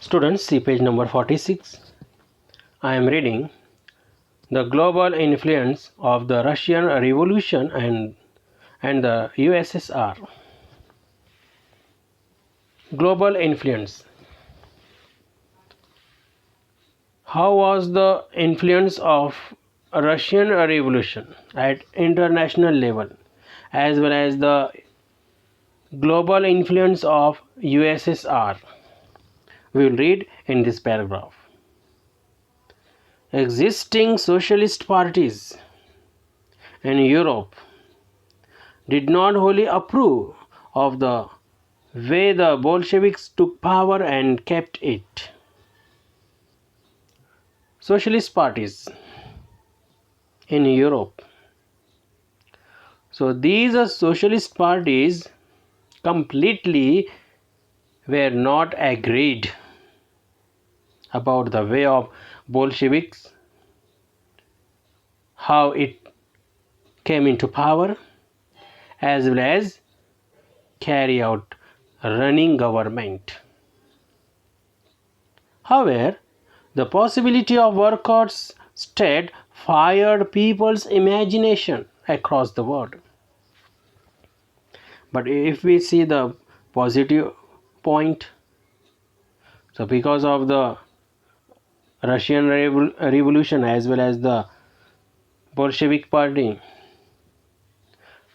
Students, see page number 46. I am reading the global influence of the Russian Revolution and the USSR. Global influence. How was the influence of Russian Revolution at international level as well as the global influence of USSR? We will read in this paragraph. Existing socialist parties in Europe did not wholly approve of the way the Bolsheviks took power and kept it. Socialist parties in Europe. So these socialist parties completely were not agreed about the way of Bolsheviks, how it came into power, as well as carry out running government. However, the possibility of workers' state fired people's imagination across the world. But if we see the positive point, so because of the Russian Revolution as well as the Bolshevik party,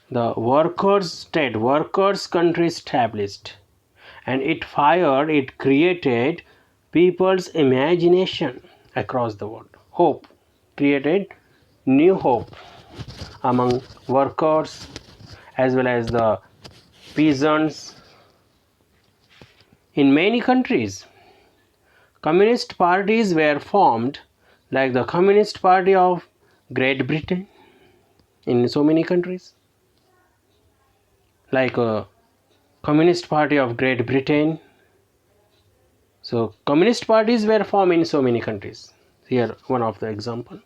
the workers' state, workers' country established, and it created people's imagination across the world. Hope, created new hope among workers as well as the peasants. In many countries, communist parties were formed, like the Communist Party of Great Britain in so many countries, like Communist Party of Great Britain. So communist parties were formed in so many countries. Here one of the example.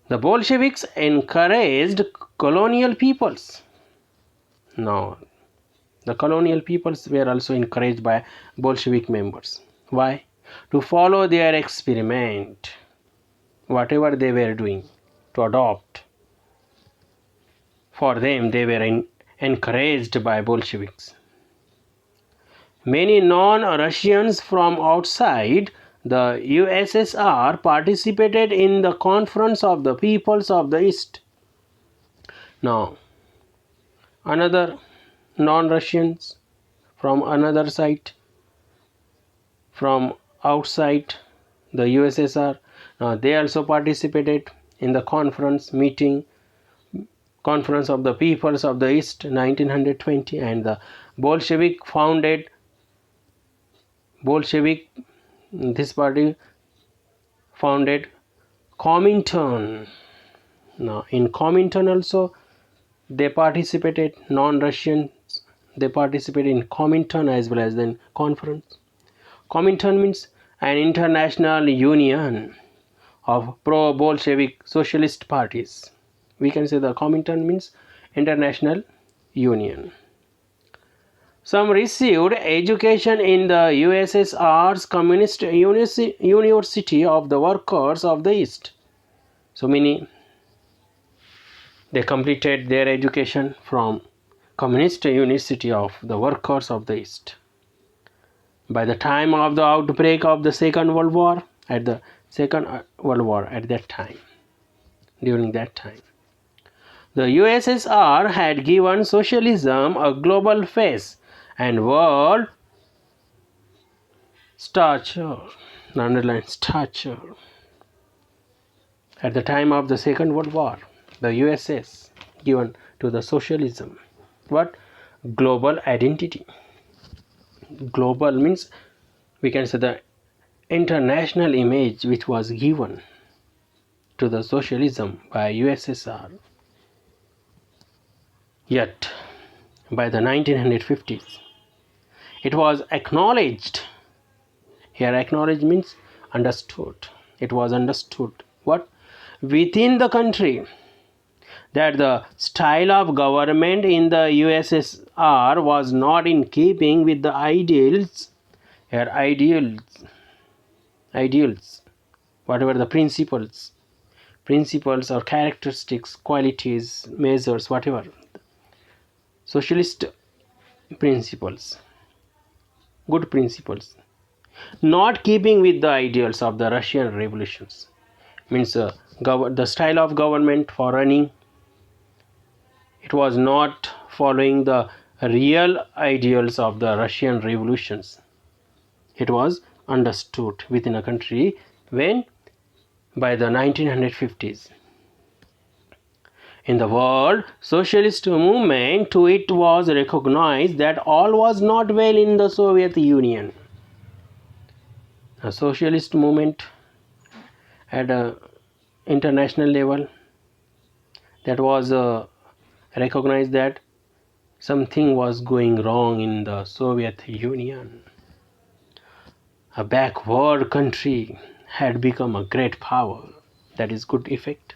The Bolsheviks encouraged colonial peoples. No, the colonial peoples were also encouraged by Bolshevik members. Why? To follow their experiment, whatever they were doing, to adopt. For them, they were encouraged by Bolsheviks. Many non-Russians from outside the USSR participated in the Conference of the Peoples of the East. Now, another non-Russians from another side, from outside the USSR, they also participated in the conference Conference of the Peoples of the East 1920, and the this party founded Comintern. Now in Comintern also they participated, non-Russians, they participated in Comintern as well as in conference. Comintern means an international union of pro-Bolshevik socialist parties. We can say the Comintern means international union. Some received education in the USSR's Communist University of the Workers of the East. So many, they completed their education from Communist University of the Workers of the East. By the time of the outbreak of the Second World War, at that time, during that time, the USSR had given socialism a global face and world stature, underline stature. At the time of the Second World War, the USS given to the socialism what? Global identity. Global means we can say the international image which was given to the socialism by USSR. Yet by the 1950s, it was acknowledged. Here acknowledged means understood. It was understood what? Within the country, that the style of government in the USSR was not in keeping with the ideals Here ideals, whatever the principles or characteristics, qualities, measures, whatever, socialist principles, good principles, not keeping with the ideals of the Russian revolutions. Means the style of government for running, it was not following the real ideals of the Russian revolutions. It was understood within a country when by the 1950s. In the world socialist movement, to it was recognized that all was not well in the Soviet Union. A socialist movement at a international level, that was recognized that something was going wrong in the Soviet Union. A backward country had become a great power. That is good effect.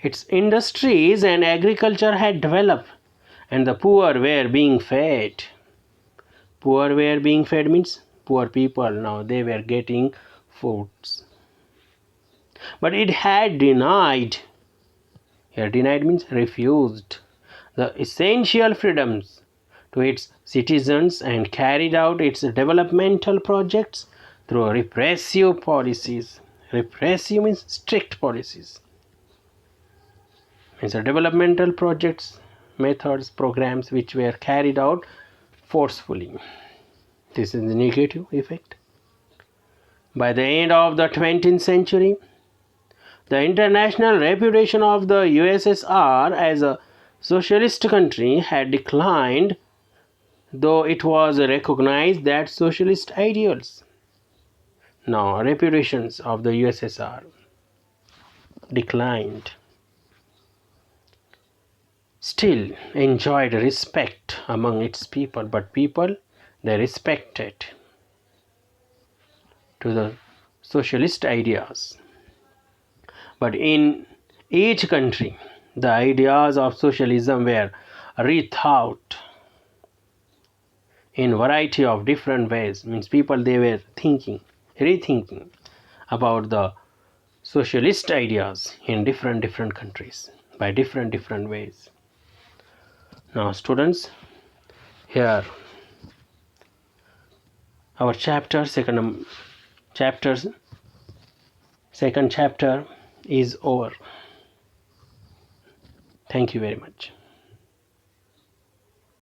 Its industries and agriculture had developed, and the poor were being fed. Poor were being fed means poor people, now they were getting foods. But it had denied, here denied means refused, the essential freedoms to its citizens and carried out its developmental projects through repressive policies. Repressive means strict policies. Means the developmental projects, methods, programs which were carried out forcefully. This is the negative effect. By the end of the 20th century, the international reputation of the USSR as a socialist country had declined, though it was recognized that socialist ideals. Now, reputations of the USSR declined. Still enjoyed respect among its people, but people, they respected to the socialist ideas. But in each country, the ideas of socialism were rethought in variety of different ways. Means people, they were rethinking about the socialist ideas in different countries by different ways. Now students, here our second chapter is over. Thank you very much.